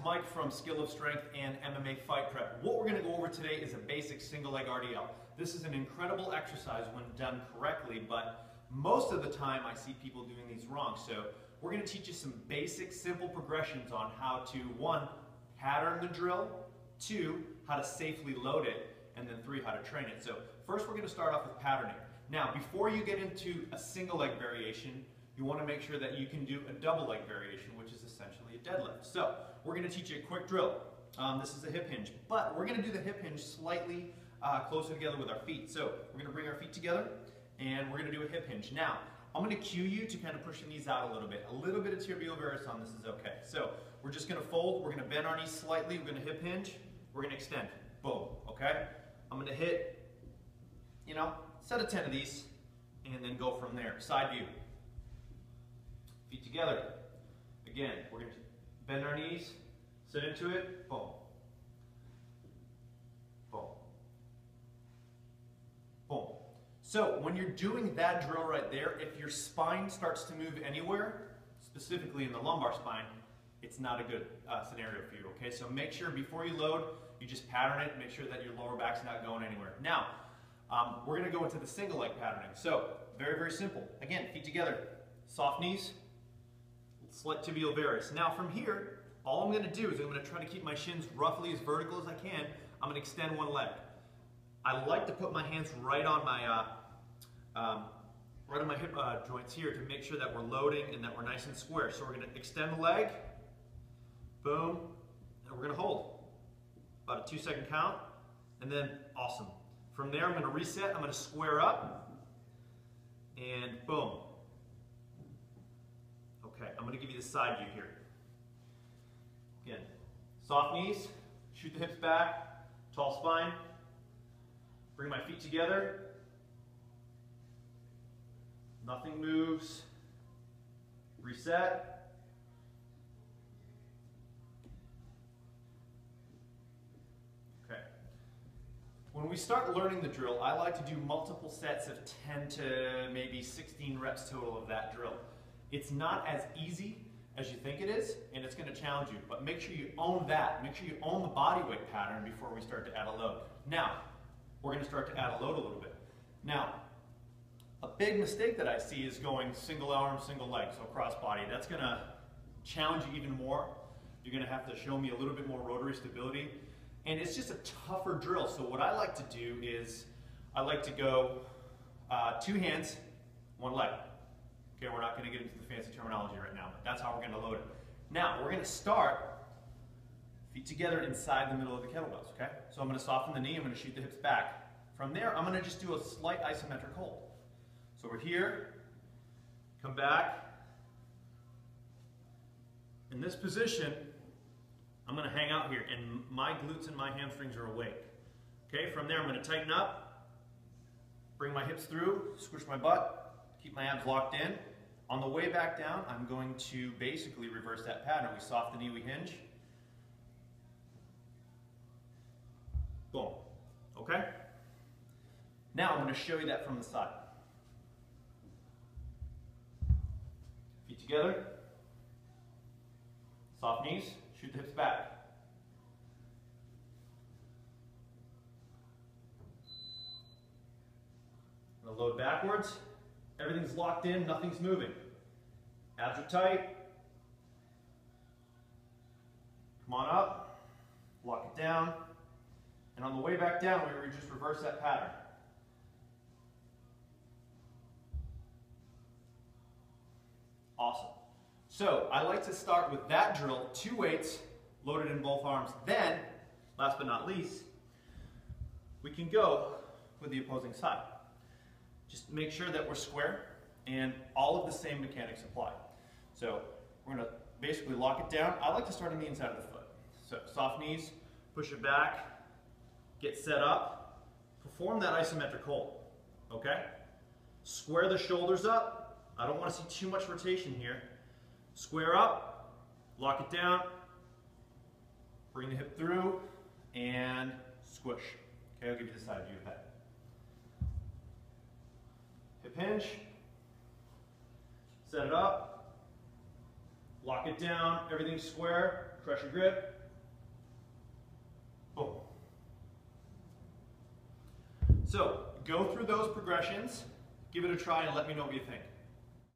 Mike from Skill of Strength and MMA Fight Prep. What we're going to go over today is a basic single leg RDL. This is an incredible exercise when done correctly, but most of the time I see people doing these wrong. So we're going to teach you some basic, simple progressions on how to, 1, pattern the drill, 2, how to safely load it, and then 3, how to train it. So first we're going to start off with patterning. Now, before you get into a single leg variation, you want to make sure that you can do a double leg variation, which is essentially a deadlift. So we're going to teach you a quick drill. This is a hip hinge, but we're going to do the hip hinge slightly closer together with our feet. So we're going to bring our feet together and we're going to do a hip hinge. Now, I'm going to cue you to kind of push the knees out a little bit. A little bit of tibial varus on this is okay. So we're just going to fold, we're going to bend our knees slightly, we're going to hip hinge, we're going to extend. Boom, okay? I'm going to hit, set of 10 of these and then go from there. Side view. Feet together. Again, we're going to bend our knees, sit into it, boom. Boom. Boom. So when you're doing that drill right there, if your spine starts to move anywhere, specifically in the lumbar spine, it's not a good scenario for you, okay? So make sure before you load, you just pattern it, make sure that your lower back's not going anywhere. Now, we're going to go into the single leg patterning. So very, very simple. Again, feet together, soft knees, slight tibial varus. Now from here, all I'm going to do is I'm going to try to keep my shins roughly as vertical as I can. I'm going to extend one leg. I like to put my hands right on my hip joints here to make sure that we're loading and that we're nice and square. So we're going to extend the leg, boom, and we're going to hold. About a 2-second count, and then awesome. From there, I'm going to reset. I'm going to square up, and boom. Okay, I'm going to give you the side view here. Again, soft knees, shoot the hips back, tall spine, bring my feet together, nothing moves, reset, okay. When we start learning the drill, I like to do multiple sets of 10 to maybe 16 reps total of that drill. It's not as easy as you think it is, and it's going to challenge you, but make sure you own that. Make sure you own the body weight pattern before we start to add a load. Now, we're going to start to add a load a little bit. Now, a big mistake that I see is going single arm, single leg, so cross body. That's going to challenge you even more. You're going to have to show me a little bit more rotary stability, and it's just a tougher drill. So what I like to do is I like to go 2 hands, 1 leg. Okay, we're not going to get into the fancy terminology right now, but that's how we're going to load it. Now, we're going to start feet together inside the middle of the kettlebells, okay? So I'm going to soften the knee, I'm going to shoot the hips back. From there, I'm going to just do a slight isometric hold. So we're here, come back. In this position, I'm going to hang out here, and my glutes and my hamstrings are awake. Okay, from there, I'm going to tighten up, bring my hips through, squish my butt, keep my abs locked in. On the way back down, I'm going to basically reverse that pattern. We soft the knee, we hinge. Boom. Okay? Now I'm going to show you that from the side. Feet together. Soft knees. Shoot the hips back. I'm going to load backwards. Everything's locked in, nothing's moving. Abs are tight. Come on up, lock it down, and on the way back down, we just reverse that pattern. Awesome. So I like to start with that drill, 2 weights loaded in both arms. Then, last but not least, we can go with the opposing side. Just make sure that we're square and all of the same mechanics apply. So we're going to basically lock it down. I like to start on the inside of the foot. So soft knees, push it back, get set up, perform that isometric hold, okay? Square the shoulders up. I don't want to see too much rotation here. Square up, lock it down, bring the hip through, and squish. Okay, I'll give you the side view of that. Hip hinge, set it up, Lock it down, everything's square, crush your grip. Boom. So, go through those progressions, give it a try, and let me know what you think.